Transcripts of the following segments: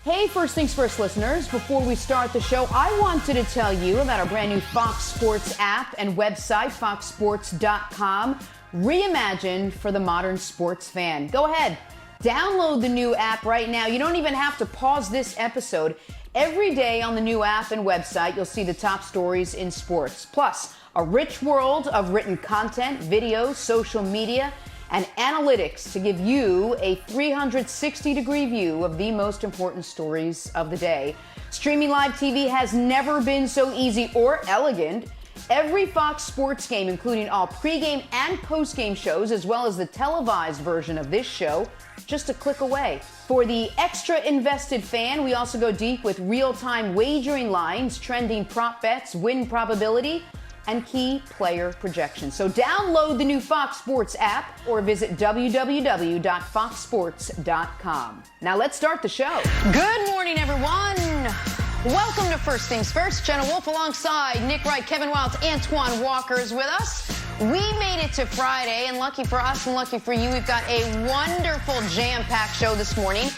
Hey, First Things First listeners, before we start the show, I wanted to tell you about our brand new Fox Sports app and website, foxsports.com, reimagined for the modern sports fan. Go ahead, download the new app right now. You don't even have to pause this episode. Every day on the new app and website, you'll see the top stories in sports. Plus, a rich world of written content, videos, social media, and analytics to give you a 360-degree view of the most important stories of the day. Streaming live TV has never been so easy or elegant. Every Fox Sports game, including all pregame and postgame shows, as well as the televised version of this show, just a click away. For the extra invested fan, we also go deep with real-time wagering lines, trending prop bets, win probability, and key player projections. So download the new Fox Sports app or visit www.foxsports.com. Now let's start the show. Good morning, everyone. Welcome to First Things First. Jenna Wolfe alongside Nick Wright, Kevin Wilds, Antoine Walker is with us. We made it to Friday, and lucky for us and lucky for you, we've got a wonderful jam-packed show this morning.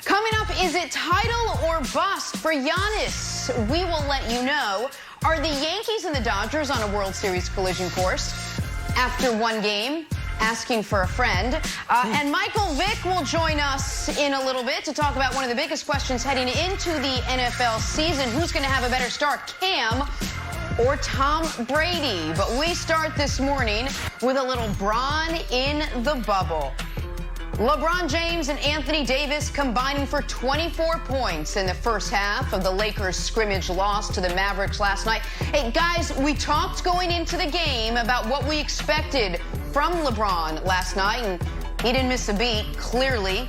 Coming up, is it title or bust for Giannis? We will let you know. Are the Yankees and the Dodgers on a World Series collision course? After one game, asking for a friend. And Michael Vick will join us in a little bit to talk about one of the biggest questions heading into the NFL season. Who's going to have a better start, Cam or Tom Brady? But we start this morning with a little Bron in the bubble. LeBron James and Anthony Davis combining for 24 points in the first half of the Lakers' scrimmage loss to the Mavericks last night. Hey, guys, we talked going into the game about what we expected from LeBron last night, and he didn't miss a beat, clearly.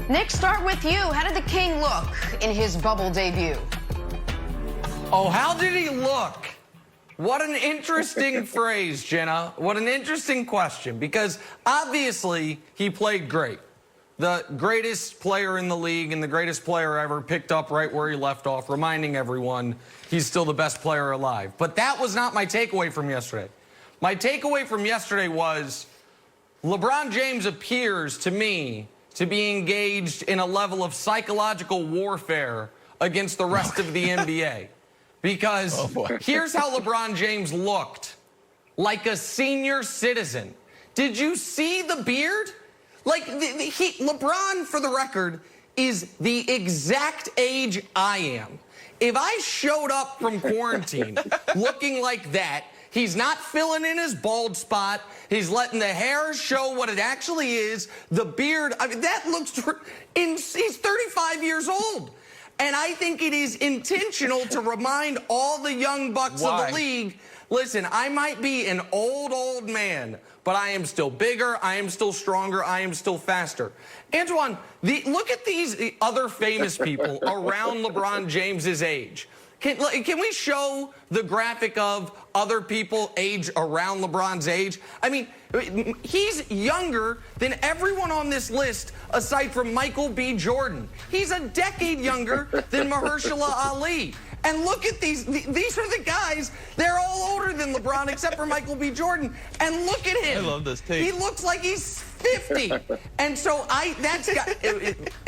Nick, start with you. How did the King look in his bubble debut? Oh, how did he look? What an interesting phrase, Jenna. What an interesting question, because obviously he played great. The greatest player in the league and the greatest player ever picked up right where he left off, reminding everyone he's still the best player alive. But that was not my takeaway from yesterday. My takeaway from yesterday was LeBron James appears to me to be engaged in a level of psychological warfare against the rest of the NBA. Because here's how LeBron James looked. Like a senior citizen. Did you see the beard? Like, LeBron, for the record, is the exact age I am. If I showed up from quarantine looking like that, he's not filling in his bald spot. He's letting the hair show what it actually is. The beard, I mean, that looks... He's 35 years old. And I think it is intentional to remind all the young bucks of the league, listen, I might be an old man, but I am still bigger, I am still stronger, I am still faster. Antoine, look at these other famous people around LeBron James's age. Can we show the graphic of other people age around LeBron's age? I mean, he's younger than everyone on this list aside from Michael B. Jordan. He's a decade younger than Mahershala Ali. And look at these are the guys, they're all older than LeBron except for Michael B. Jordan. And look at him. I love this tape. He looks like he's 50. And so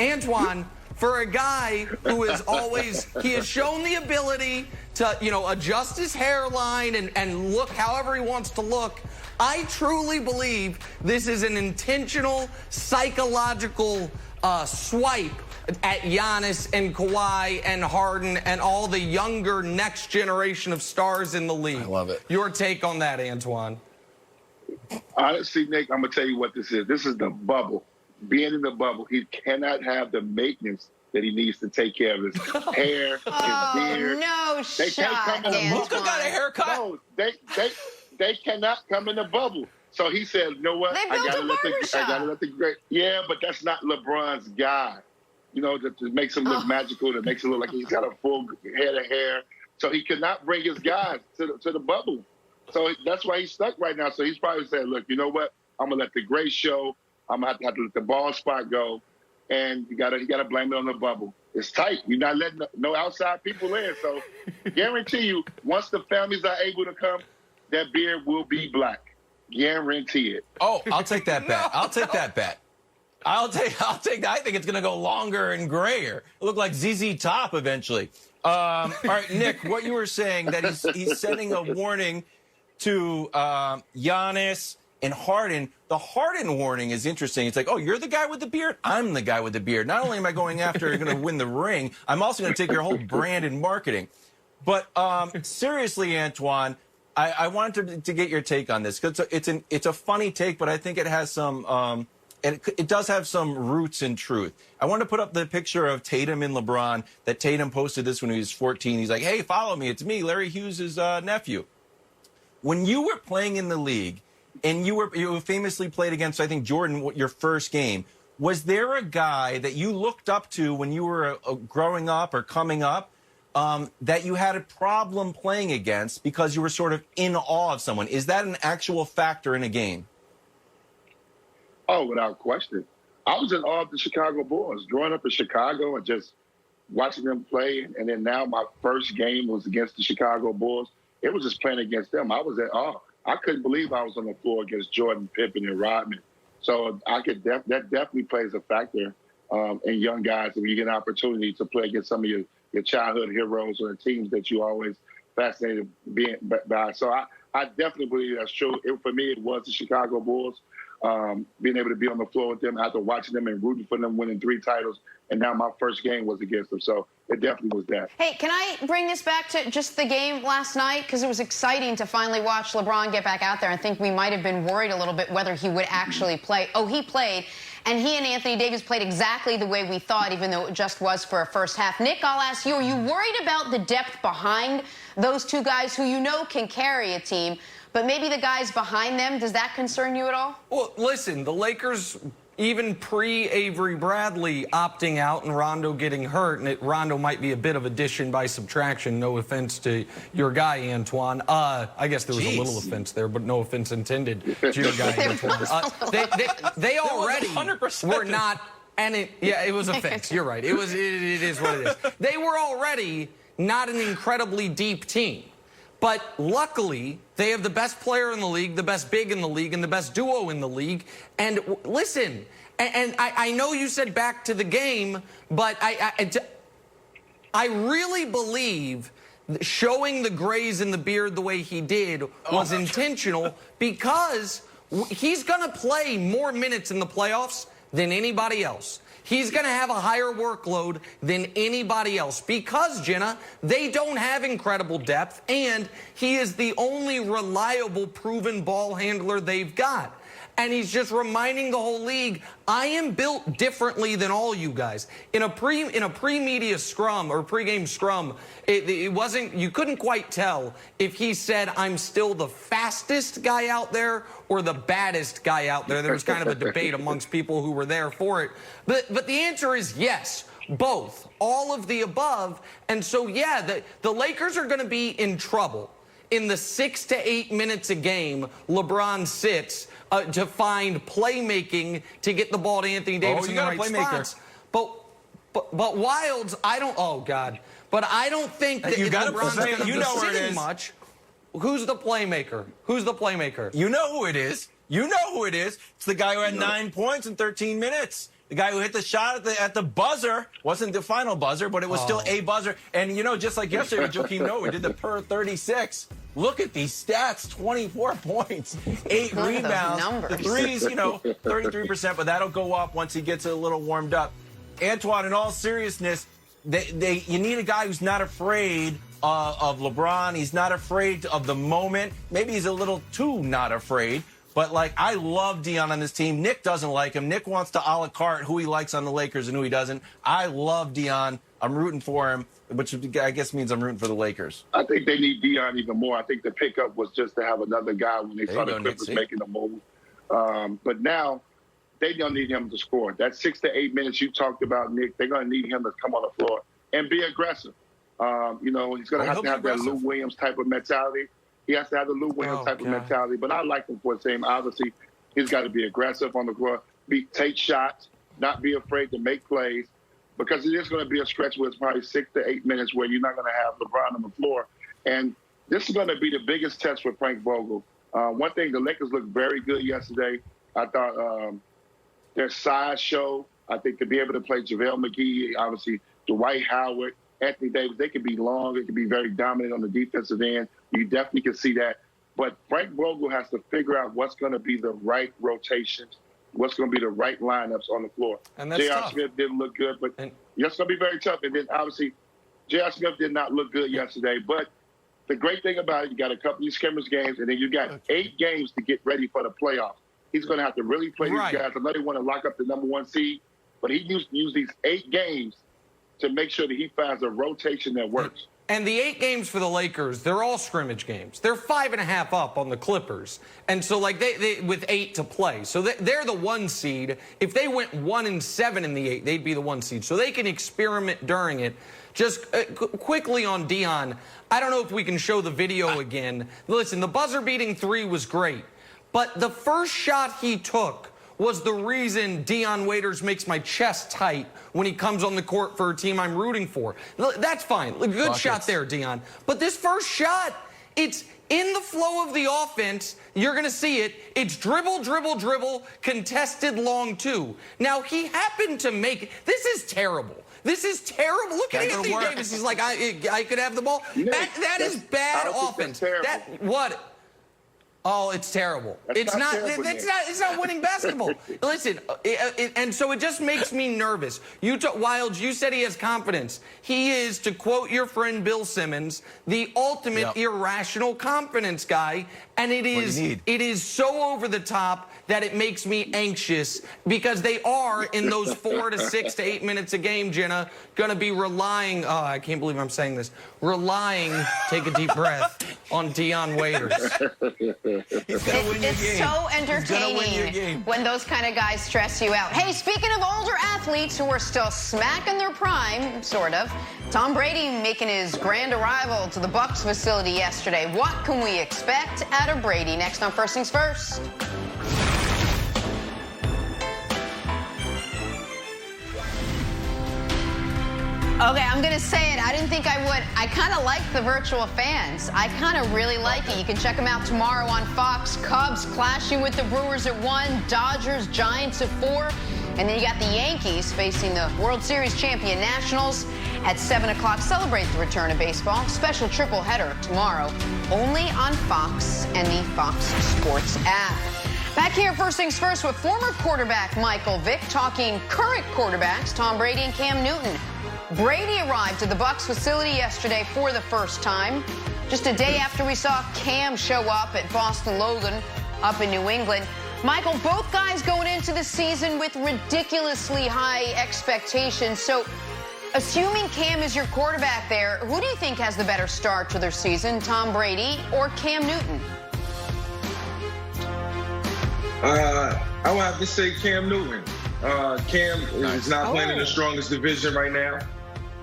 Antoine, for a guy who is always, he has shown the ability to, adjust his hairline and look however he wants to look. I truly believe this is an intentional psychological swipe at Giannis and Kawhi and Harden and all the younger next generation of stars in the league. I love it. Your take on that, Antoine? Honestly, Nick, I'm going to tell you what this is. This is the bubble. Being in the bubble, he cannot have the maintenance that he needs to take care of his hair, his beard. No They shot, can't come in a Luka got a haircut. No, they cannot come in the bubble. So he said, you know what? They built a barbershop. I gotta let the great. Yeah, but that's not LeBron's guy. That makes him look magical. That makes him look like he's got a full head of hair. So he cannot bring his guys to the bubble. So that's why he's stuck right now. So he's probably saying, look, you know what? I'm gonna let the gray show. I'm gonna have to let the ball spot go, and you gotta blame it on the bubble. It's tight. You're not letting no outside people in. So guarantee you, once the families are able to come, that beard will be black. Guarantee it. Oh, I'll take that bet. I'll take that bet. I'll take that. I think it's going to go longer and grayer. It'll look like ZZ Top eventually. All right, Nick, what you were saying, that he's sending a warning to Giannis and Harden. The Harden warning is interesting. It's like, oh, you're the guy with the beard? I'm the guy with the beard. Not only am I going after you're going to win the ring, I'm also going to take your whole brand and marketing. But seriously, Antoine, I wanted to get your take on this, because it's a funny take, but I think it has some and it does have some roots in truth. I want to put up the picture of Tatum and LeBron that Tatum posted this when he was 14. He's like, hey, follow me. It's me, Larry Hughes' nephew. When you were playing in the league, and you famously played against, I think, Jordan, your first game, was there a guy that you looked up to when you were growing up or coming up that you had a problem playing against because you were sort of in awe of someone? Is that an actual factor in a game? Oh, without question. I was in awe of the Chicago Bulls. Growing up in Chicago and just watching them play, and then now my first game was against the Chicago Bulls. It was just playing against them. I was in awe. I couldn't believe I was on the floor against Jordan, Pippen, and Rodman. So I could that definitely plays a factor in young guys when you get an opportunity to play against some of your childhood heroes or the teams that you always fascinated being by. So I definitely believe that's true. For me, it was the Chicago Bulls. Being able to be on the floor with them after watching them and rooting for them, winning 3 titles, and now my first game was against them. So it definitely was that. Hey, can I bring this back to just the game last night? Because it was exciting to finally watch LeBron get back out there. I think we might have been worried a little bit whether he would actually play. Oh, he played. And he and Anthony Davis played exactly the way we thought, even though it just was for a first half. Nick, I'll ask you, are you worried about the depth behind those two guys who you know can carry a team, but maybe the guys behind them, does that concern you at all? Well, listen, the Lakers, even pre-Avery Bradley opting out and Rondo getting hurt, and Rondo might be a bit of addition by subtraction, no offense to your guy, Antoine. I guess there was a little offense there, but no offense intended to your guy, Antoine. They already were not, and it was a fix. You're right. It is what it is. They were already not an incredibly deep team. But luckily, they have the best player in the league, the best big in the league, and the best duo in the league. And listen, and I know you said back to the game, but I really believe showing the grays in the beard the way he did was intentional, because he's going to play more minutes in the playoffs than anybody else. He's going to have a higher workload than anybody else because, Jenna, they don't have incredible depth, and he is the only reliable, proven ball handler they've got. And he's just reminding the whole league, I am built differently than all you guys. In a pre-media scrum or pre-game scrum, it wasn't, you couldn't quite tell if he said, I'm still the fastest guy out there or the baddest guy out there. There was kind of a debate amongst people who were there for it. But the answer is yes, both, all of the above. And so, yeah, the Lakers are going to be in trouble in the 6 to 8 minutes a game LeBron sits to find playmaking to get the ball to Anthony Davis in the right spots. But Wilds, I don't. Oh God! But I don't think that you got LeBron's going to be sitting much. Who's the playmaker? Who's the playmaker? You know who it is. You know who it is. It's the guy who had 9 points in 13 minutes. The guy who hit the shot at the buzzer. Wasn't the final buzzer, but it was still a buzzer. And, you know, just like yesterday, Joakim Noah did the per 36. Look at these stats. 24 points, 8 rebounds. The threes, you know, 33%, but that'll go up once he gets a little warmed up. Antoine, in all seriousness, you need a guy who's not afraid of LeBron. He's not afraid of the moment. Maybe he's a little too not afraid. But, like, I love Dion on this team. Nick doesn't like him. Nick wants to a la carte who he likes on the Lakers and who he doesn't. I love Dion. I'm rooting for him, which I guess means I'm rooting for the Lakers. I think they need Dion even more. I think the pickup was just to have another guy when they saw the Clippers making a move. But now they don't need him to score. That 6 to 8 minutes you talked about, Nick, they're going to need him to come on the floor and be aggressive. You know, he's going to have that Lou Williams type of mentality. He has to have the Lou Williams type of mentality. But I like him for his team. Obviously, he's got to be aggressive on the floor, take shots, not be afraid to make plays, because it is going to be a stretch where it's probably 6 to 8 minutes where you're not going to have LeBron on the floor. And this is going to be the biggest test for Frank Vogel. One thing, the Lakers looked very good yesterday. I thought their size show. I think to be able to play JaVale McGee, obviously Dwight Howard, Anthony Davis, they can be long. They can be very dominant on the defensive end. You definitely can see that. But Frank Vogel has to figure out what's going to be the right rotations, what's going to be the right lineups on the floor. And that's J.R. tough. Smith didn't look good, but that's going to be very tough. And then, obviously, J.R. Smith did not look good yesterday. But the great thing about it, you got a couple of these scrimmage games, and then you got 8 games to get ready for the playoffs. He's going to have to really play these guys. I know they want to lock up the number 1 seed, but he needs to use these 8 games to make sure that he finds a rotation that works. And the 8 games for the Lakers, they're all scrimmage games. They're 5.5 up on the Clippers. And so, like, they with 8 to play. So they're the 1 seed. If they went 1-7 in the 8, they'd be the 1 seed. So they can experiment during it. Just quickly on Dion, I don't know if we can show the video again. Listen, the buzzer-beating 3 was great. But the first shot he took was the reason Dion Waiters makes my chest tight when he comes on the court for a team I'm rooting for. That's fine. Good shot there, Dion. But this first shot, it's in the flow of the offense. You're going to see it. It's dribble, dribble, dribble, contested long 2. Now, he happened to make it. This is terrible. This is terrible. Look at Anthony Davis. He's like, I could have the ball. That is bad offense. What? Oh, it's terrible. It's not winning basketball. Listen, and so it just makes me nervous. Wildes, you said he has confidence. He is, to quote your friend Bill Simmons, the ultimate irrational confidence guy, and it is so over the top that it makes me anxious because they are, in those 4 to 6 to 8 minutes a game, Jenna, going to be relying, I can't believe I'm saying this, take a deep breath, on Dion Waiters. It's so entertaining when those kind of guys stress you out. Hey, speaking of older athletes who are still smacking their prime, sort of, Tom Brady making his grand arrival to the Bucs facility yesterday. What can we expect out of Brady? Next on First Things First. Okay, I'm going to say it. I didn't think I would. I kind of like the virtual fans. I kind of really like it. You can check them out tomorrow on Fox. Cubs clashing with the Brewers at 1, Dodgers, Giants at 4. And then you got the Yankees facing the World Series champion Nationals at 7 o'clock. Celebrate the return of baseball. Special triple header tomorrow, only on Fox and the Fox Sports app. Back here, First Things First, with former quarterback Michael Vick talking current quarterbacks Tom Brady and Cam Newton. Brady arrived at the Bucs facility yesterday for the first time, just a day after we saw Cam show up at Boston Logan up in New England. Michael, both guys going into the season with ridiculously high expectations. So, assuming Cam is your quarterback there, who do you think has the better start to their season, Tom Brady or Cam Newton? I would have to say Cam Newton. Cam is not playing in the strongest division right now.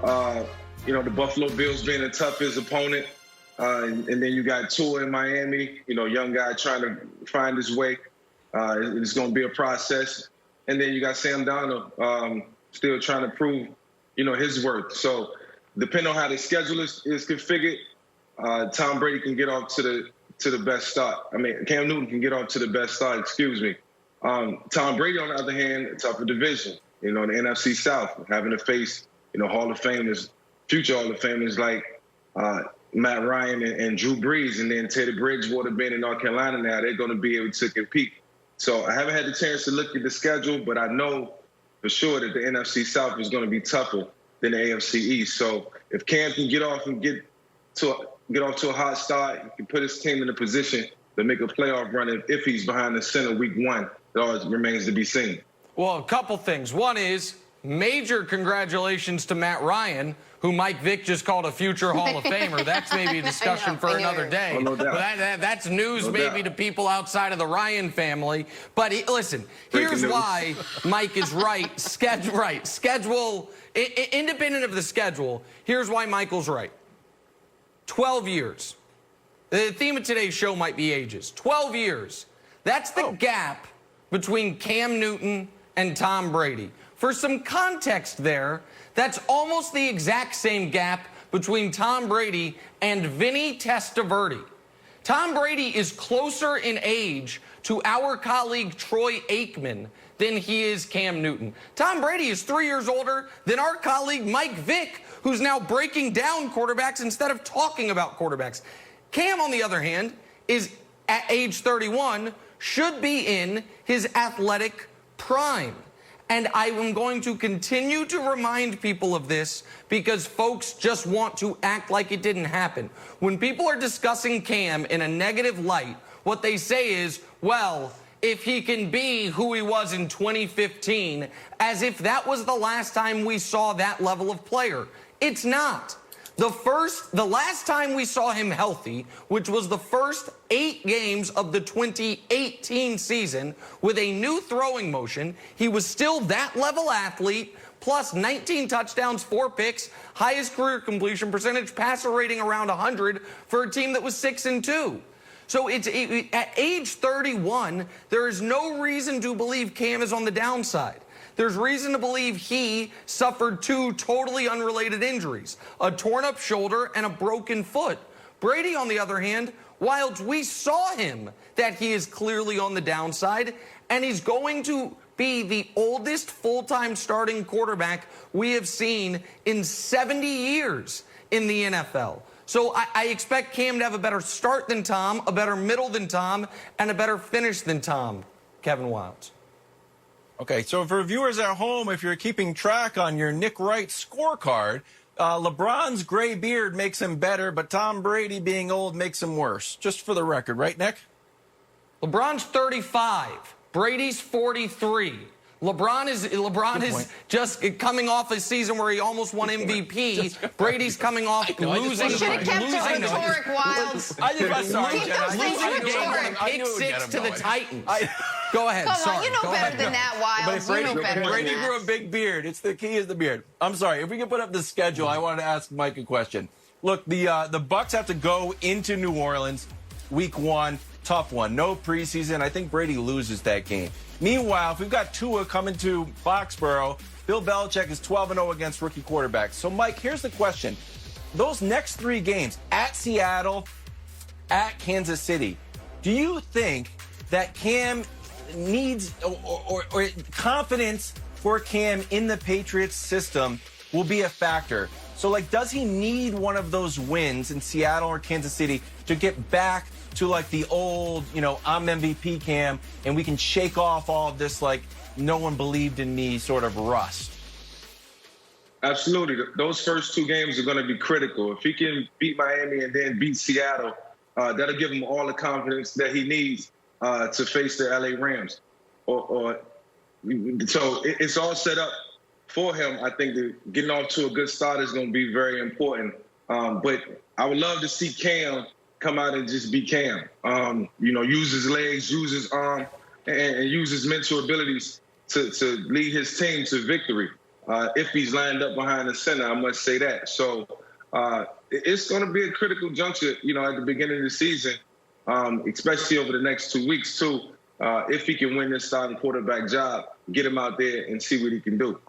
The Buffalo Bills being the toughest opponent. And then you got Tua in Miami, young guy trying to find his way. It's going to be a process. And then you got Sam Darnold still trying to prove, his worth. So depending on how the schedule is configured, Tom Brady can get off to the best start. Cam Newton can get off to the best start, excuse me. Tom Brady, on the other hand, a tougher division. The NFC South, having to face, Hall of Famers, future Hall of Famers like Matt Ryan and Drew Brees, and then Teddy Bridgewater being in North Carolina now, they're going to be able to compete. So I haven't had the chance to look at the schedule, but I know for sure that the NFC South is going to be tougher than the AFC East. So if Cam can get off to a hot start, he can put his team in a position to make a playoff run if he's behind the center week 1. It always remains to be seen. Well, a couple things. One is major congratulations to Matt Ryan, who Mike Vick just called a future Hall of Famer. That's maybe a discussion for another day. Oh, no doubt. That's news maybe to people outside of the Ryan family. But listen, here's why Mike is right. Schedule, independent of the schedule, here's why Michael's right. 12 years. The theme of today's show might be ages. 12 years. That's the gap between Cam Newton and Tom Brady. For some context there, that's almost the exact same gap between Tom Brady and Vinny Testaverde. Tom Brady is closer in age to our colleague Troy Aikman than he is Cam Newton. Tom Brady is 3 years older than our colleague Mike Vick, who's now breaking down quarterbacks instead of talking about quarterbacks. Cam, on the other hand, is at age 31, should be in his athletic prime. And I am going to continue to remind people of this because folks just want to act like it didn't happen. When people are discussing Cam in a negative light, what they say is, well, if he can be who he was in 2015, as if that was the last time we saw that level of player. It's not. The last time we saw him healthy, which was the first 8 games of the 2018 season with a new throwing motion, he was still that level athlete, plus 19 touchdowns, 4 picks, highest career completion percentage, passer rating around 100 for a team that was 6-2. So at age 31, there is no reason to believe Cam is on the downside. There's reason to believe he suffered 2 totally unrelated injuries, a torn-up shoulder and a broken foot. Brady, on the other hand, whilst we saw him that he is clearly on the downside, and he's going to be the oldest full-time starting quarterback we have seen in 70 years in the NFL. So I expect Cam to have a better start than Tom, a better middle than Tom, and a better finish than Tom, Kevin Wildes. Okay, so for viewers at home, if you're keeping track on your Nick Wright scorecard, LeBron's gray beard makes him better, but Tom Brady being old makes him worse. Just for the record, right, Nick? LeBron's 35. Brady's 43. LeBron is just coming off a season where he almost won MVP. Brady's coming off losing. You should have kept it rhetoric, Wildes. Keep those things rhetoric. Pick 6 to the Titans. Go ahead. Come on, you know better than that, Wildes. But You know better than Brady that. grew a big beard. It's the key is the beard. I'm sorry. If we can put up the schedule, I wanted to ask Mike a question. Look, the Bucks have to go into New Orleans week 1. Tough one. No preseason. I think Brady loses that game. Meanwhile, if we've got Tua coming to Foxborough, Bill Belichick is 12-0 against rookie quarterbacks. So, Mike, here's the question. Those next 3 games, at Seattle, at Kansas City, do you think that Cam needs or confidence for Cam in the Patriots system will be a factor? So, like, does he need one of those wins in Seattle or Kansas City to get back to, like, the old, I'm MVP Cam, and we can shake off all of this, like, no one believed in me sort of rust? Absolutely. Those first 2 games are going to be critical. If he can beat Miami and then beat Seattle, that'll give him all the confidence that he needs to face the LA Rams. So it's all set up for him. I think that getting off to a good start is going to be very important. But I would love to see Cam come out and just be Cam. Use his legs, use his arm, and use his mental abilities to lead his team to victory. If he's lined up behind the center, I must say that. So it's going to be a critical juncture, at the beginning of the season, especially over the next 2 weeks, too. If he can win this starting quarterback job, get him out there and see what he can do.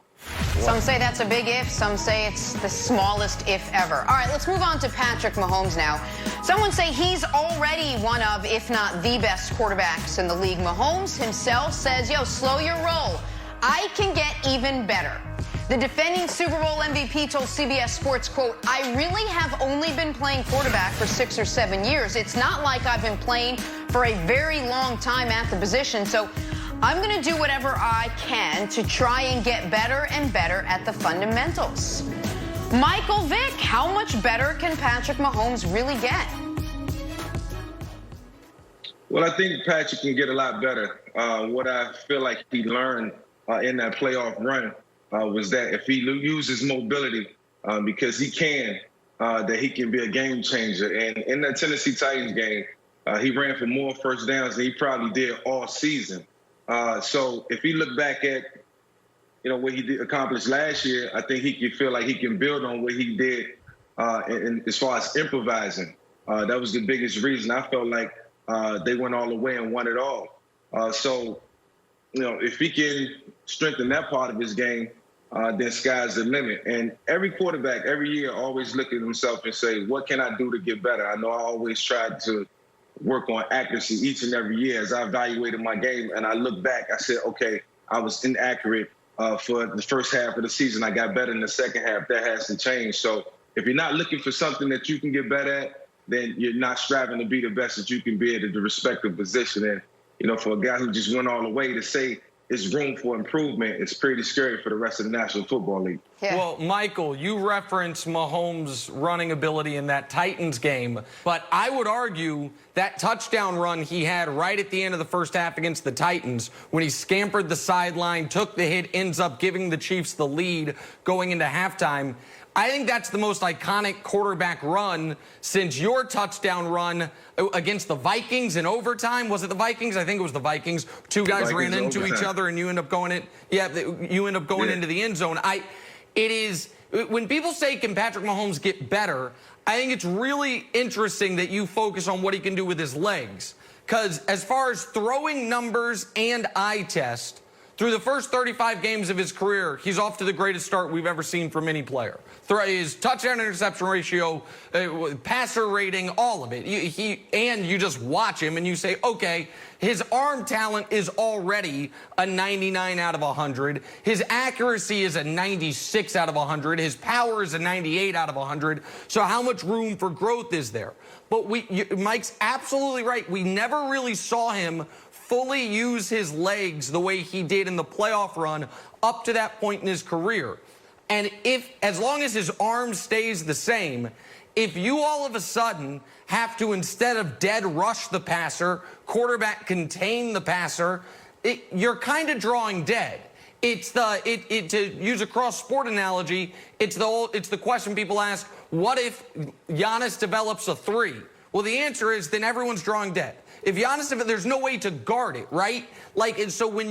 Some say that's a big if. Some say it's the smallest if ever. All right, let's move on to Patrick Mahomes now. Someone say he's already one of, if not the best quarterbacks in the league. Mahomes himself says, slow your roll. I can get even better. The defending Super Bowl MVP told CBS Sports, quote, I really have only been playing quarterback for 6 or 7 years. It's not like I've been playing for a very long time at the position. So I'm going to do whatever I can to try and get better and better at the fundamentals. Michael Vick, how much better can Patrick Mahomes really get? Well, I think Patrick can get a lot better. What I feel like he learned in that playoff run was that if he uses mobility, because he can, that he can be a game changer. And in that Tennessee Titans game, he ran for more first downs than he probably did all season. So if he look back at, what he accomplished last year, I think he can feel like he can build on what he did as far as improvising. That was the biggest reason. I felt like they went all the way and won it all. So, if he can strengthen that part of his game, then sky's the limit. And every quarterback, every year, always look at himself and say, what can I do to get better? I know I always tried to work on accuracy each and every year as I evaluated my game. And I look back, I said, okay, I was inaccurate for the first half of the season. I got better in the second half. That hasn't changed. So if you're not looking for something that you can get better at, then you're not striving to be the best that you can be at the respective position. And, you know, for a guy who just went all the way, to say there's room for improvement, it's pretty scary for the rest of the National Football League. Yeah. Well, Michael, you referenced Mahomes' running ability in that Titans game, but I would argue that touchdown run he had right at the end of the first half against the Titans, when he scampered the sideline, took the hit, ends up giving the Chiefs the lead going into halftime. I think that's the most iconic quarterback run since your touchdown run against the Vikings in overtime. Was it the Vikings? I think it was the Vikings. Two guys ran into each other and you end up going into the end zone. It is, when people say, can Patrick Mahomes get better, I think it's really interesting that you focus on what he can do with his legs. Because as far as throwing numbers and eye test, through the first 35 games of his career, he's off to the greatest start we've ever seen from any player. His touchdown-interception ratio, passer rating, all of it. And you just watch him and you say, okay, his arm talent is already a 99 out of 100. His accuracy is a 96 out of 100. His power is a 98 out of 100. So how much room for growth is there? But Mike's absolutely right. We never really saw him fully use his legs the way he did in the playoff run up to that point in his career. And as long as his arm stays the same, if you all of a sudden have to, instead of dead rush the passer, quarterback contain the passer, you're kind of drawing dead. To use a cross-sport analogy, it's the question people ask, what if Giannis develops a 3? Well, the answer is then everyone's drawing dead. If Giannis, there's no way to guard it, right? And so when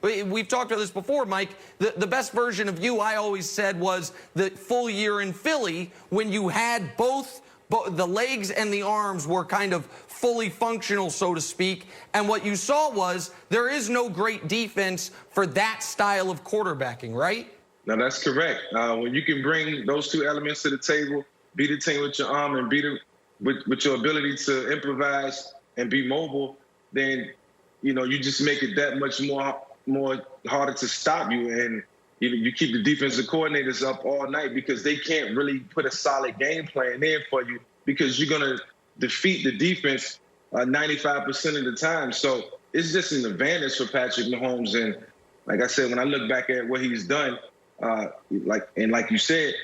we've talked about this before, Mike, the best version of you, I always said, was the full year in Philly when you had both the legs and the arms were kind of fully functional, so to speak. And what you saw was there is no great defense for that style of quarterbacking, right? No, that's correct. When you can bring those two elements to the table, beat a team with your arm and beat it with your ability to improvise and be mobile, then, you know, you just make it that much more harder to stop you. And you keep the defensive coordinators up all night because they can't really put a solid game plan in for you because you're going to defeat the defense 95% of the time. So it's just an advantage for Patrick Mahomes. And like I said, when I look back at what he's done, like you said,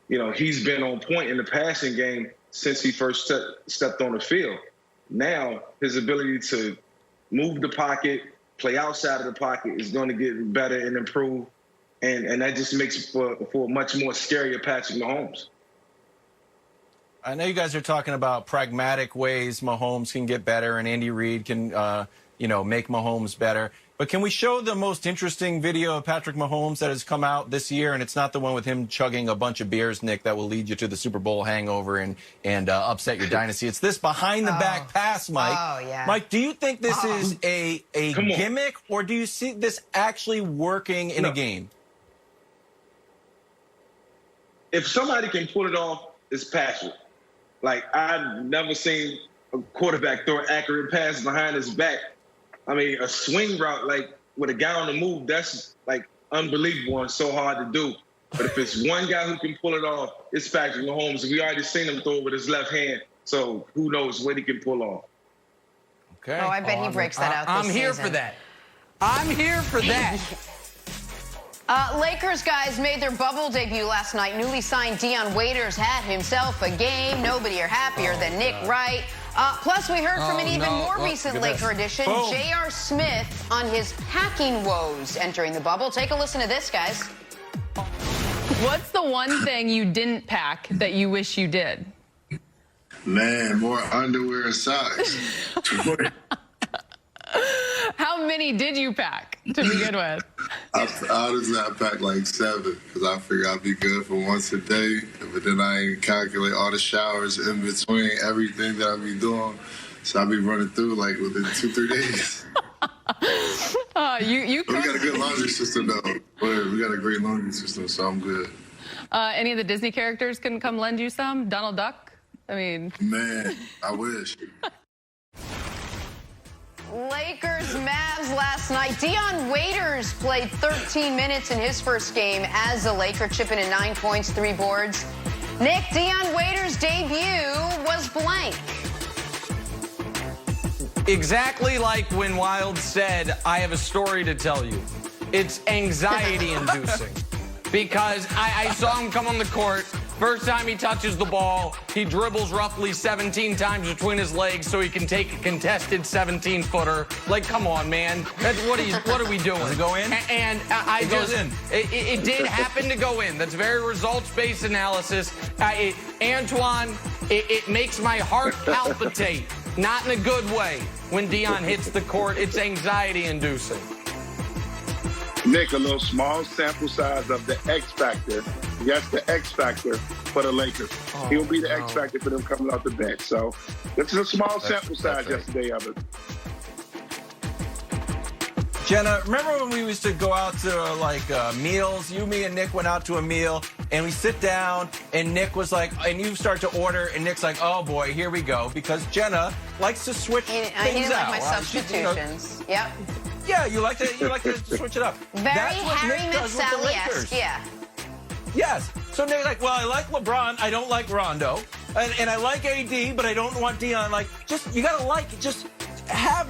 you know, he's been on point in the passing game since he first stepped on the field. Now, his ability to move the pocket, play outside of the pocket is going to get better and improve. And that just makes for a much more scarier Patrick Mahomes. I know you guys are talking about pragmatic ways Mahomes can get better and Andy Reid can, make Mahomes better. But can we show the most interesting video of Patrick Mahomes that has come out this year? And it's not the one with him chugging a bunch of beers, Nick, that will lead you to the Super Bowl hangover and upset your dynasty. It's this behind-the-back pass, Mike. Oh, yeah. Mike, do you think this is a gimmick, or do you see this actually working in a game? If somebody can pull it off, it's Patrick. Like, I've never seen a quarterback throw an accurate pass behind his back. I mean, a swing route, like, with a guy on the move, that's, like, unbelievable and so hard to do. But if it's one guy who can pull it off, it's Patrick Mahomes. We already seen him throw it with his left hand, so who knows what he can pull off. Okay. Oh, I bet he breaks that out this I'm here season. for that. I'm here for that. Lakers guys made their bubble debut last night. Newly signed Dion Waiters had himself a game. Nobody are happier than Nick Wright. Plus, we heard from an even more recent Laker addition, J.R. Smith, on his packing woes entering the bubble. Take a listen to this, guys. What's the one thing you didn't pack that you wish you did? Man, more underwear and socks. How many did you pack to begin with? Honestly, I packed like 7 because I figured I'd be good for once a day. But then I ain't calculate all the showers in between, everything that I be doing. So I be running through like within 2-3 days. We got a good laundry system though. We got a great laundry system, so I'm good. Any of the Disney characters can come lend you some? Donald Duck? I mean, man, I wish. Lakers Mavs last night. Dion Waiters played 13 minutes in his first game as a Laker, chipping in 9 points, 3 boards. Nick, Dion Waiters' debut was blank. Exactly like when Wild said, I have a story to tell you. It's anxiety-inducing. Because I saw him come on the court. First time he touches the ball, he dribbles roughly 17 times between his legs so he can take a contested 17-footer. Like, come on, man. That's what are we doing? Does it go in? And it goes in. It did happen to go in. That's very results-based analysis. Antoine, it makes my heart palpitate. Not in a good way. When Dion hits the court, it's anxiety-inducing. Nick, a little small sample size of the X Factor. Yes, the X Factor for the Lakers. He'll be the X Factor for them coming off the bench. So this is a small sample size yesterday of it. Jenna, remember when we used to go out to meals? You, me, and Nick went out to a meal, and we sit down, and Nick was like, and you start to order, and Nick's like, oh boy, here we go, because Jenna likes to switch things out. He didn't like my substitutions. Yep. Yeah, you like to switch it up. Very Harry Met Sally-esque, yeah. Yes. So Nick's like, well, I like LeBron, I don't like Rondo, and I like AD, but I don't want Dion. Like, you gotta like it.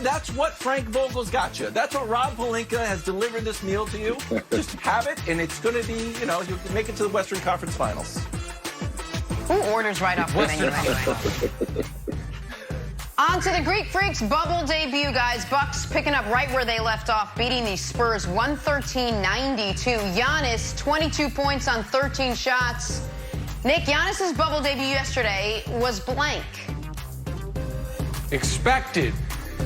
That's what Frank Vogel's got you. That's what Rob Pelinka has delivered this meal to you. Just have it, and it's going to be, you can make it to the Western Conference Finals. Who orders right off the menu anyway? On to the Greek Freaks bubble debut, guys. Bucks picking up right where they left off, beating the Spurs 113-92. Giannis, 22 points on 13 shots. Nick, Giannis's bubble debut yesterday was blank. Expected.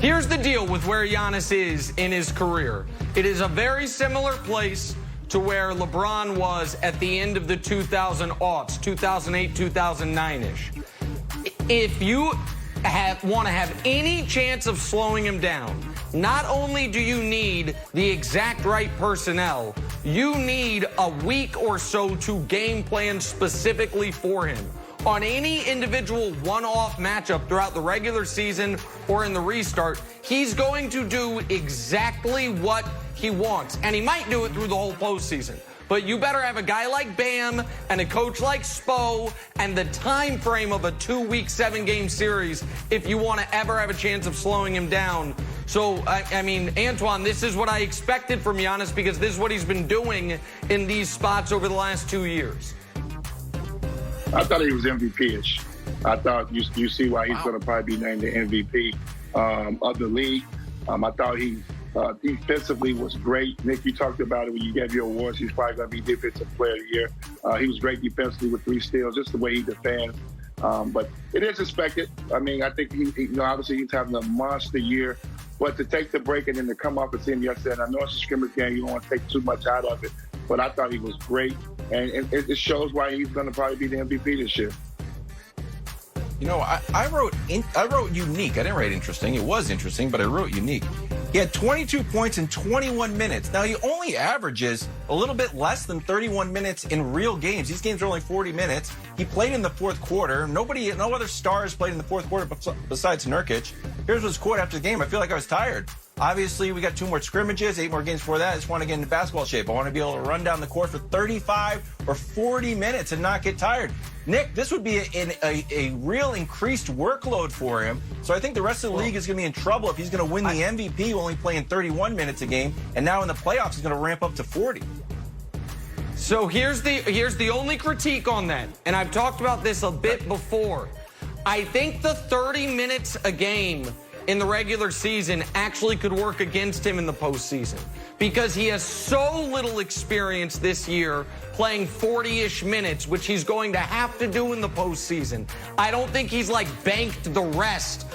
Here's the deal with where Giannis is in his career. It is a very similar place to where LeBron was at the end of the 2000s, 2008, 2009-ish. If you want to have any chance of slowing him down, not only do you need the exact right personnel, you need a week or so to game plan specifically for him. On any individual one-off matchup throughout the regular season or in the restart, he's going to do exactly what he wants. And he might do it through the whole postseason. But you better have a guy like Bam and a coach like Spo and the time frame of a 2-week, 7-game series if you want to ever have a chance of slowing him down. So, I mean, Antoine, this is what I expected from Giannis because this is what he's been doing in these spots over the last 2 years. I thought he was MVP-ish. I thought you see why he's going to probably be named the MVP of the league. I thought he defensively was great. Nick, you talked about it when you gave your awards. He's probably going to be Defensive Player of the Year. He was great defensively with 3 steals, just the way he defends. But it is expected. I mean, I think he obviously he's having a monster year. But to take the break and then to come up and see him yesterday, and I know it's a scrimmage game, you don't want to take too much out of it. But I thought he was great. And it shows why he's going to probably be the MVP this year. I wrote unique. I didn't write interesting. It was interesting, but I wrote unique. He had 22 points in 21 minutes. Now, he only averages a little bit less than 31 minutes in real games. These games are only 40 minutes. He played in the fourth quarter. No other stars played in the fourth quarter besides Nurkic. Here's his quote after the game. I feel like I was tired. Obviously, we got 2 more scrimmages, 8 more games before that. I just want to get into basketball shape. I want to be able to run down the court for 35 or 40 minutes and not get tired. Nick, this would be a real increased workload for him. So I think the rest of the league is going to be in trouble if he's going to win the MVP only playing 31 minutes a game. And now in the playoffs, he's going to ramp up to 40. So here's the only critique on that. And I've talked about this a bit before. I think the 30 minutes a game in the regular season actually could work against him in the postseason because he has so little experience this year playing 40-ish minutes, which he's going to have to do in the postseason. I don't think he's banked the rest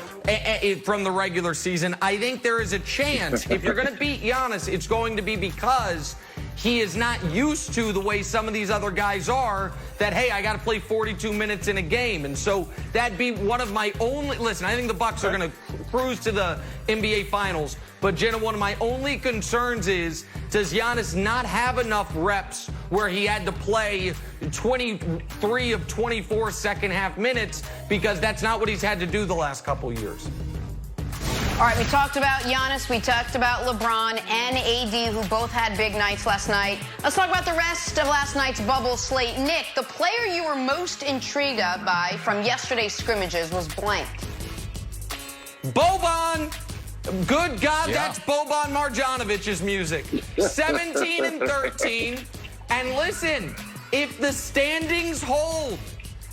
from the regular season. I think there is a chance if you're going to beat Giannis, it's going to be because he is not used to the way some of these other guys are that, hey, I got to play 42 minutes in a game. And so that'd be one of my only, listen, I think the Bucks are going to cruise to the NBA Finals. But, Jenna, one of my only concerns is, does Giannis not have enough reps where he had to play 23 of 24 second-half minutes because that's not what he's had to do the last couple years? All right, we talked about Giannis, we talked about LeBron and AD, who both had big nights last night. Let's talk about the rest of last night's bubble slate. Nick, the player you were most intrigued by from yesterday's scrimmages was blank. Boban! Good God, that's Boban Marjanović's music. 17 and 13. And listen, if the standings hold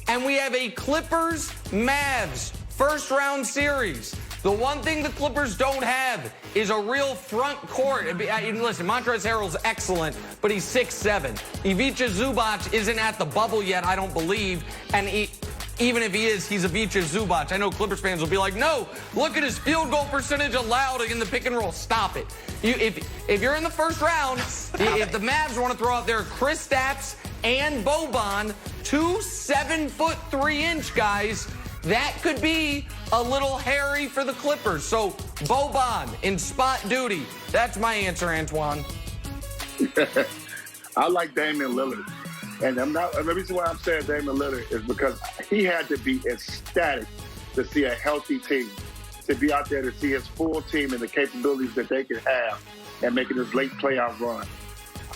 and we have a Clippers-Mavs first-round series, the one thing the Clippers don't have is a real front court. Listen, Montrezl Harrell's excellent, but he's 6'7". Ivica Zubac isn't at the bubble yet, I don't believe. And even if he is, he's Ivica Zubac. I know Clippers fans will be like, no, look at his field goal percentage allowed in the pick and roll. Stop it. If you're in the first round, if the Mavs want to throw out there Kristaps and Boban, 2 7'3" guys, that could be a little hairy for the Clippers. So Boban in spot duty. That's my answer, Antoine. I like Damian Lillard. And the reason why I'm saying Damian Lillard is because he had to be ecstatic to see a healthy team, to be out there to see his full team and the capabilities that they can have and making this late playoff run.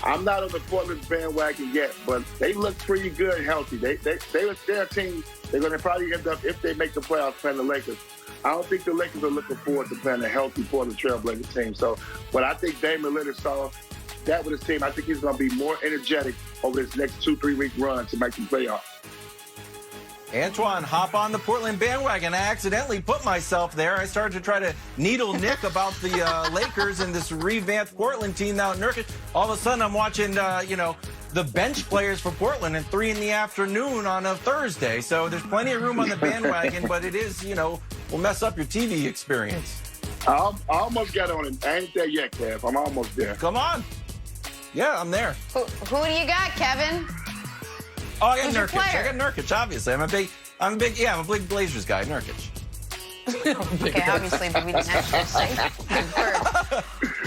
I'm not on the Portland bandwagon yet, but they look pretty good healthy. They're a team. They're going to probably end up, if they make the playoffs, playing the Lakers. I don't think the Lakers are looking forward to playing a healthy Portland Trailblazers team. So, but I think Damian Lillard saw that with his team. I think he's going to be more energetic over this next 2-3 week run to make the playoffs. Antoine, hop on the Portland bandwagon. I accidentally put myself there. I started to try to needle Nick about the Lakers and this revamped Portland team now at Nurkic. All of a sudden, I'm watching, the bench players for Portland at 3 in the afternoon on a Thursday. So there's plenty of room on the bandwagon, but it is, will mess up your TV experience. I almost got on it. I ain't there yet, Kev. I'm almost there. Come on. Yeah, I'm there. Who do you got, Kevin? Oh, I got Who's your Nurkic. player? I got Nurkic, obviously. I'm a big Blazers guy, Nurkic. Okay, obviously, but we didn't actually say that.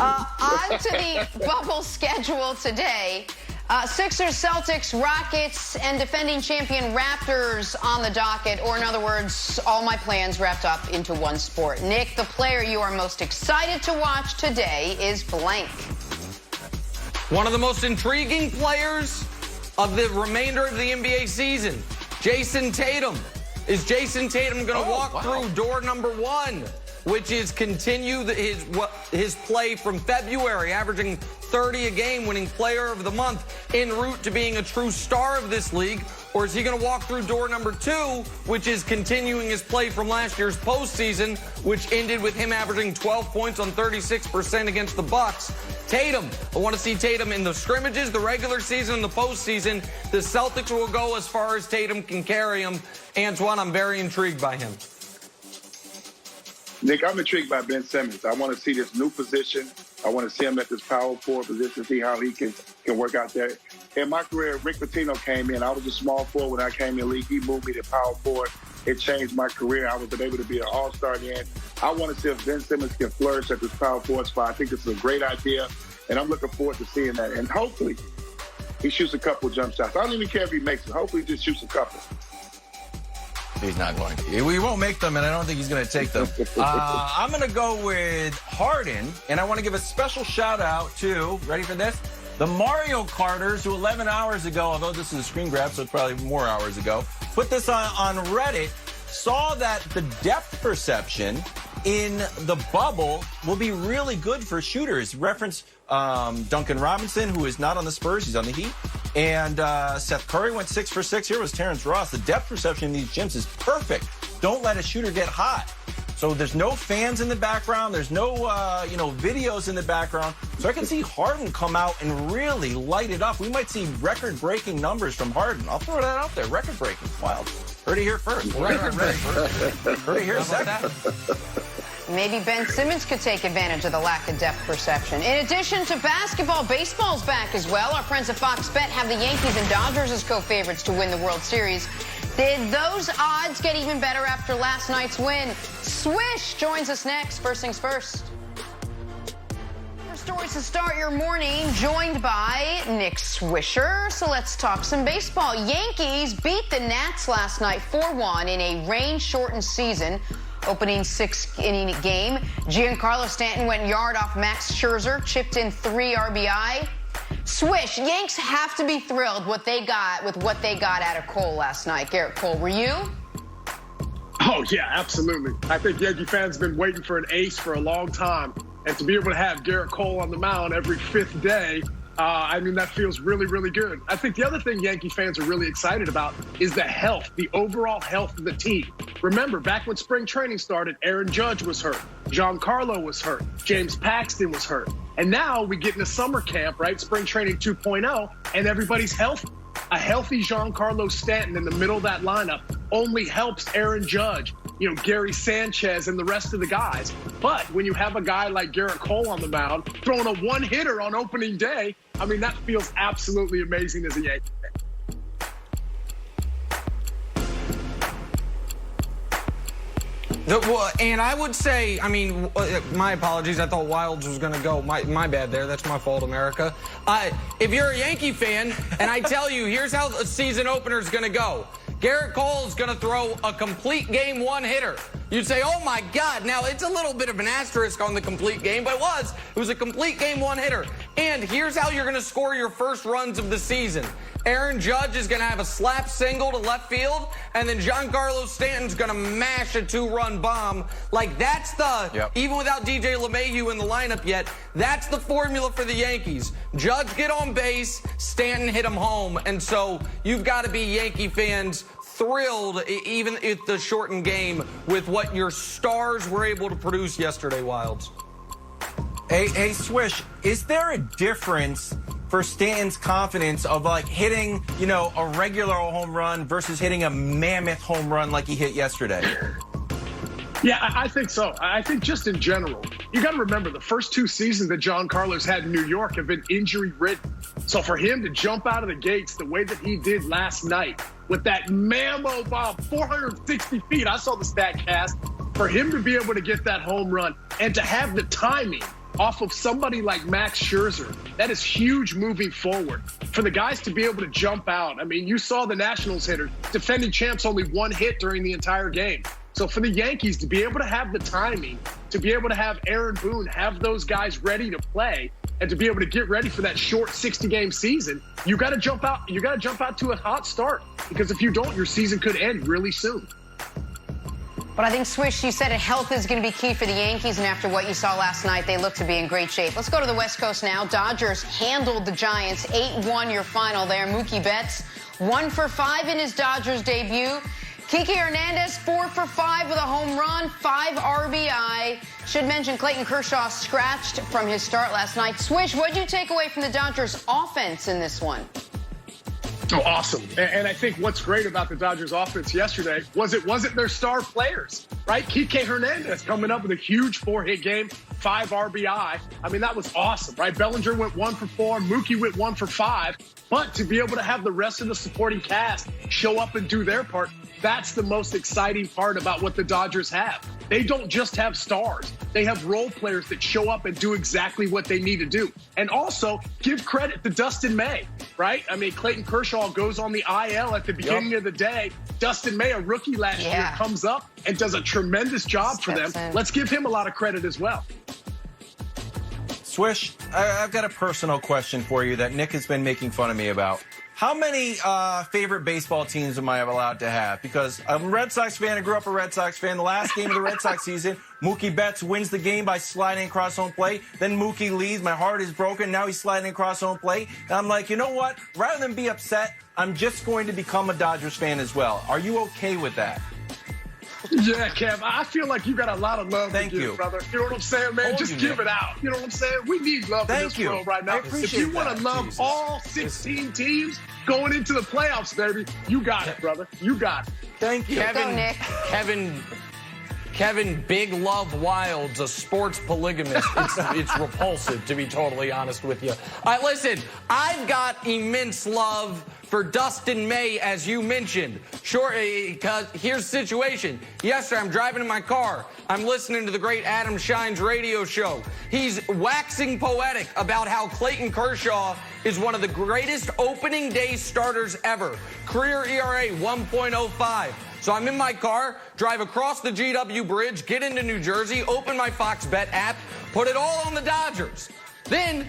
On to the bubble schedule today. Sixers, Celtics, Rockets, and defending champion Raptors on the docket, or in other words, all my plans wrapped up into one sport. Nick, the player you are most excited to watch today is blank. One of the most intriguing players of the remainder of the NBA season, Jason Tatum. Is Jason Tatum going to walk through door number 1, which is continue his play from February, averaging 30 a game, winning player of the month, en route to being a true star of this league? Or is he going to walk through door number 2, which is continuing his play from last year's postseason, which ended with him averaging 12 points on 36% against the Bucks? Tatum. I want to see Tatum in the scrimmages, the regular season, and the postseason. The Celtics will go as far as Tatum can carry him. Antoine, I'm very intrigued by him. Nick, I'm intrigued by Ben Simmons. I want to see this new position. I want to see him at this power forward position, see how he can work out there. In my career, Rick Pitino came in. I was a small forward when I came in the league. He moved me to power forward. It changed my career. I was able to be an all-star then. I want to see if Ben Simmons can flourish at this power forward spot. I think this is a great idea, and I'm looking forward to seeing that. And hopefully, he shoots a couple of jump shots. I don't even care if he makes it. Hopefully, he just shoots a couple. He's not going to. We won't make them, and I don't think he's going to take them. I'm going to go with Harden, and I want to give a special shout-out to, ready for this? The Mario Karters, who 11 hours ago, although this is a screen grab, so it's probably more hours ago, put this on Reddit, saw that the depth perception in the bubble will be really good for shooters. Reference Duncan Robinson, who is not on the Spurs, he's on the Heat. And Seth Curry went 6 for 6. Here was Terrence Ross. The depth perception in these gyms is perfect. Don't let a shooter get hot. So there's no fans in the background. There's no, videos in the background. So I can see Harden come out and really light it up. We might see record-breaking numbers from Harden. I'll throw that out there. Record-breaking. Wild. Heard it here first. Heard it here second. Maybe Ben Simmons could take advantage of the lack of depth perception. In addition to basketball, baseball's back as well. Our friends at Fox Bet have the Yankees and Dodgers as co-favorites to win the World Series. Did those odds get even better after last night's win? Swish joins us next. First things first. Stories to start your morning, joined by Nick Swisher. So let's talk some baseball. Yankees beat the Nats last night 4-1 in a rain-shortened season. opening 6-inning game. Giancarlo Stanton went yard off Max Scherzer, chipped in 3 RBI. Swish, Yanks have to be thrilled with what they got out of Cole last night. Garrett Cole, were you? Oh, yeah, absolutely. I think Yankee fans have been waiting for an ace for a long time. And to be able to have Garrett Cole on the mound every 5th day, I mean, that feels really, really good. I think the other thing Yankee fans are really excited about is the health, the overall health of the team. Remember, back when spring training started, Aaron Judge was hurt. Giancarlo was hurt. James Paxton was hurt. And now we get into summer camp, right? Spring training 2.0, and everybody's healthy. A healthy Giancarlo Stanton in the middle of that lineup only helps Aaron Judge, Gary Sanchez and the rest of the guys. But when you have a guy like Garrett Cole on the mound throwing a one-hitter on opening day, I mean, that feels absolutely amazing as a Yankee fan. And I would say, I mean, my apologies. I thought Wilds was going to go. My bad there. That's my fault, America. If you're a Yankee fan, and I tell you, here's how the season opener is going to go. Garrett Cole is going to throw a complete game one-hitter. You'd say, oh, my God. Now, it's a little bit of an asterisk on the complete game, but it was a complete game one-hitter. And here's how you're going to score your first runs of the season. Aaron Judge is going to have a slap single to left field, and then Giancarlo Stanton's going to mash a 2-run bomb. Like, that's even without DJ LeMahieu in the lineup yet, that's the formula for the Yankees. Judge get on base, Stanton hit him home. And so you've got to be Yankee fans thrilled, even at the shortened game, with what your stars were able to produce yesterday, Wilds. Hey, Swish, is there a difference for Stanton's confidence of like hitting, a regular home run versus hitting a mammoth home run like he hit yesterday? Yeah, I think so. I think just in general, you got to remember the first 2 seasons that Giancarlo's had in New York have been injury-ridden. So for him to jump out of the gates the way that he did last night with that mammo bomb, 460 feet, I saw the stat cast, for him to be able to get that home run and to have the timing off of somebody like Max Scherzer, that is huge moving forward. For the guys to be able to jump out, I mean, you saw the Nationals hitter, defending champs, only 1 hit during the entire game. So for the Yankees to be able to have the timing, to be able to have Aaron Boone have those guys ready to play, and to be able to get ready for that short 60-game season, you got to jump out. You got to jump out to a hot start, because if you don't, your season could end really soon. But I think, Swish, you said health is going to be key for the Yankees, and after what you saw last night, they look to be in great shape. Let's go to the West Coast now. Dodgers handled the Giants. 8-1 your final there. Mookie Betts, 1 for 5 in his Dodgers debut. Kiki Hernandez, 4 for 5 with a home run, 5 RBI. Should mention Clayton Kershaw scratched from his start last night. Swish, what did you take away from the Dodgers offense in this one? Oh, awesome. And I think what's great about the Dodgers offense yesterday was it wasn't their star players, right? Kike Hernandez coming up with a huge 4-hit game, 5 RBI. I mean, that was awesome, right? Bellinger went 1 for 4, Mookie went 1 for 5. But to be able to have the rest of the supporting cast show up and do their part, that's the most exciting part about what the Dodgers have. They don't just have stars. They have role players that show up and do exactly what they need to do. And also, give credit to Dustin May, right? I mean, Clayton Kershaw goes on the IL at the beginning of the day. Dustin May, a rookie last year, comes up and does a tremendous job for them. Let's give him a lot of credit as well. Swish, I've got a personal question for you that Nick has been making fun of me about. How many favorite baseball teams am I allowed to have? Because I'm a Red Sox fan. I grew up a Red Sox fan. The last game of the Red Sox season, Mookie Betts wins the game by sliding across home plate. Then Mookie leaves. My heart is broken. Now he's sliding across home plate. And I'm like, you know what? Rather than be upset, I'm just going to become a Dodgers fan as well. Are you okay with that? Yeah, Kev, I feel like you got a lot of love to give, brother. You know what I'm saying, man? Just give it out. You know what I'm saying? We need love in this world right now. If you want to love all 16 teams going into the playoffs, baby, you got it, brother. You got it. Thank you. Kevin Big Love Wilds, a sports polygamist. It's repulsive, to be totally honest with you. Listen, I've got immense love for Dustin May, as you mentioned. Sure, because here's the situation. Yesterday, I'm driving in my car. I'm listening to the great Adam Shine's radio show. He's waxing poetic about how Clayton Kershaw is one of the greatest opening day starters ever. Career ERA 1.05. So I'm in my car, drive across the GW Bridge, get into New Jersey, open my Fox Bet app, put it all on the Dodgers. Then,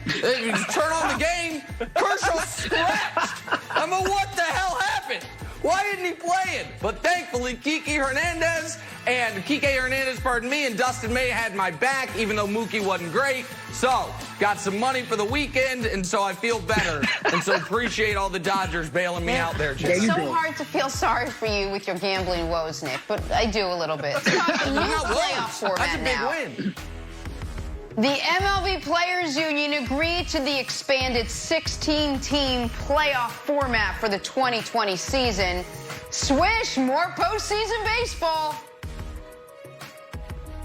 turn on the game, Kershaw scratched. I'm like, what the hell happened? Why isn't he playing? But thankfully, Kike Hernandez, and Dustin May had my back, even though Mookie wasn't great. So, got some money for the weekend, and so I feel better. And so appreciate all the Dodgers bailing me out there, Jay. It's so hard to feel sorry for you with your gambling woes, Nick, but I do a little bit. Let's talk the new playoff format now. That's a big win. The MLB Players Union agreed to the expanded 16-team playoff format for the 2020 season. Swish, more postseason baseball.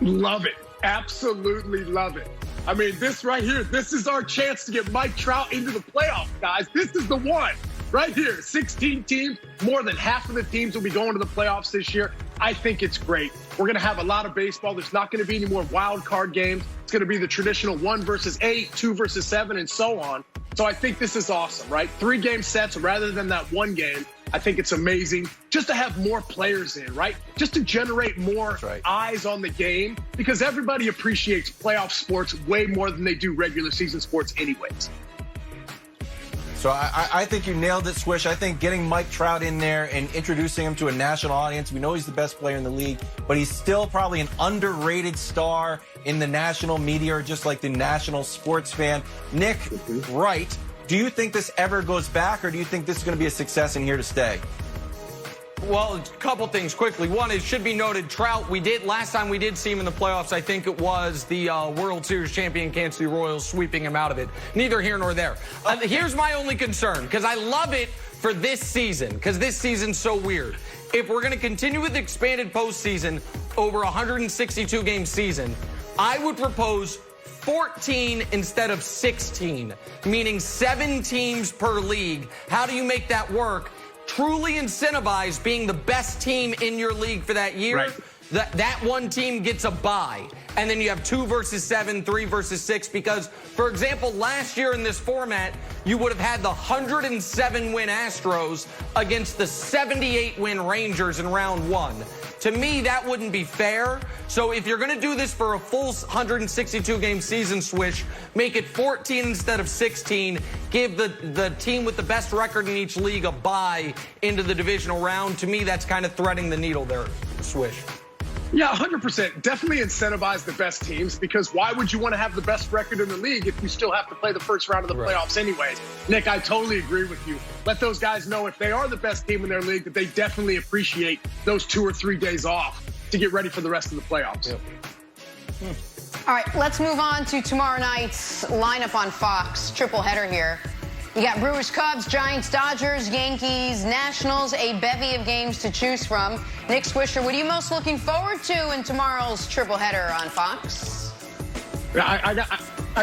Love it. Absolutely love it. I mean, this right here, this is our chance to get Mike Trout into the playoffs, guys. This is the one right here. 16 teams, more than half of the teams will be going to the playoffs this year. I think it's great. We're going to have a lot of baseball. There's not going to be any more wild card games. It's going to be the traditional 1 versus 8, 2 versus 7, and so on. So I think this is awesome, right? 3-game sets rather than that 1 game. I think it's amazing just to have more players in, right? Just to generate more eyes on the game, because everybody appreciates playoff sports way more than they do regular season sports anyways. So I think you nailed it, Swish. I think getting Mike Trout in there and introducing him to a national audience, we know he's the best player in the league, but he's still probably an underrated star in the national media, or just like the national sports fan. Nick, Wright, do you think this ever goes back, or do you think this is going to be a success and here to stay? Well, a couple things quickly. One, it should be noted, Trout, last time we did see him in the playoffs, I think it was the World Series champion Kansas City Royals sweeping him out of it. Neither here nor there. Here's my only concern, because I love it for this season, because this season's so weird. If we're going to continue with the expanded postseason over a 162-game season, I would propose 14 instead of 16, meaning 7 teams per league. How do you make that work? Truly incentivize being the best team in your league for that year. Right. That one team gets a bye. And then you have 2 versus 7, 3 versus 6. Because, for example, last year in this format, you would have had the 107-win Astros against the 78-win Rangers in round 1. To me, that wouldn't be fair. So if you're going to do this for a full 162-game season, Swish, make it 14 instead of 16. Give the team with the best record in each league a bye into the divisional round. To me, that's kind of threading the needle there, Swish. Yeah, 100%. Definitely incentivize the best teams, because why would you want to have the best record in the league if you still have to play the first round of the playoffs anyways? Nick, I totally agree with you. Let those guys know if they are the best team in their league that they definitely appreciate those 2 or 3 days off to get ready for the rest of the playoffs. Yep. All right, let's move on to tomorrow night's lineup on Fox. Triple header here. You got Brewers, Cubs, Giants, Dodgers, Yankees, Nationals, a bevy of games to choose from. Nick Swisher, what are you most looking forward to in tomorrow's triple header on Fox? I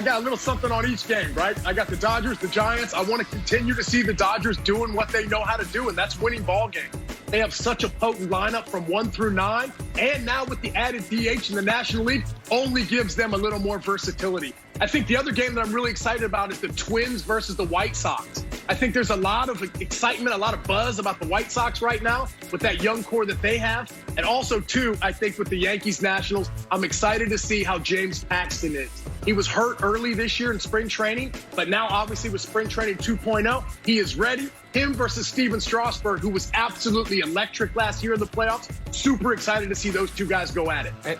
got a little something on each game, right? I got the Dodgers, the Giants. I want to continue to see the Dodgers doing what they know how to do, and that's winning ball games. They have such a potent lineup from 1 through 9, and now with the added DH in the National League, only gives them a little more versatility. I think the other game that I'm really excited about is the Twins versus the White Sox. I think there's a lot of excitement, a lot of buzz about the White Sox right now with that young core that they have. And also, too, I think with the Yankees Nationals, I'm excited to see how James Paxton is. He was hurt early this year in spring training, but now obviously with spring training 2.0, he is ready. Him versus Steven Strasburg, who was absolutely electric last year in the playoffs. Super excited to see those two guys go at it.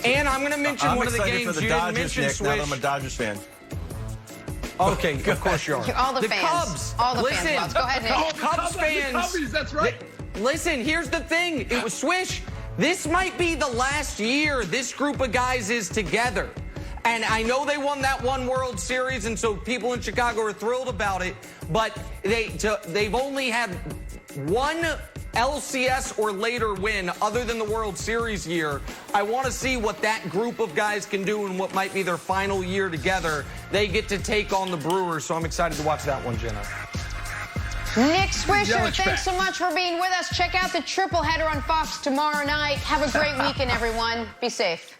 And I'm going to mention one of the games for the you Dodgers, didn't mention, Nick, Swish. now that I'm a Dodgers fan. Okay, of course you are. All the fans. Cubs. All the Listen, fans. Go ahead, Nick. Oh, Cubs fans. The Cubbies, that's right. Listen, here's the thing. It was Swish. This might be the last year this group of guys is together. And I know they won that one World Series, and so people in Chicago are thrilled about it. But they've only had one LCS or later win other than the World Series year. I want to see what that group of guys can do in what might be their final year together. They get to take on the Brewers, so I'm excited to watch that one, Jenna. Nick Swisher, thanks so much for being with us. Check out the triple header on Fox tomorrow night. Have a great weekend, everyone. Be safe.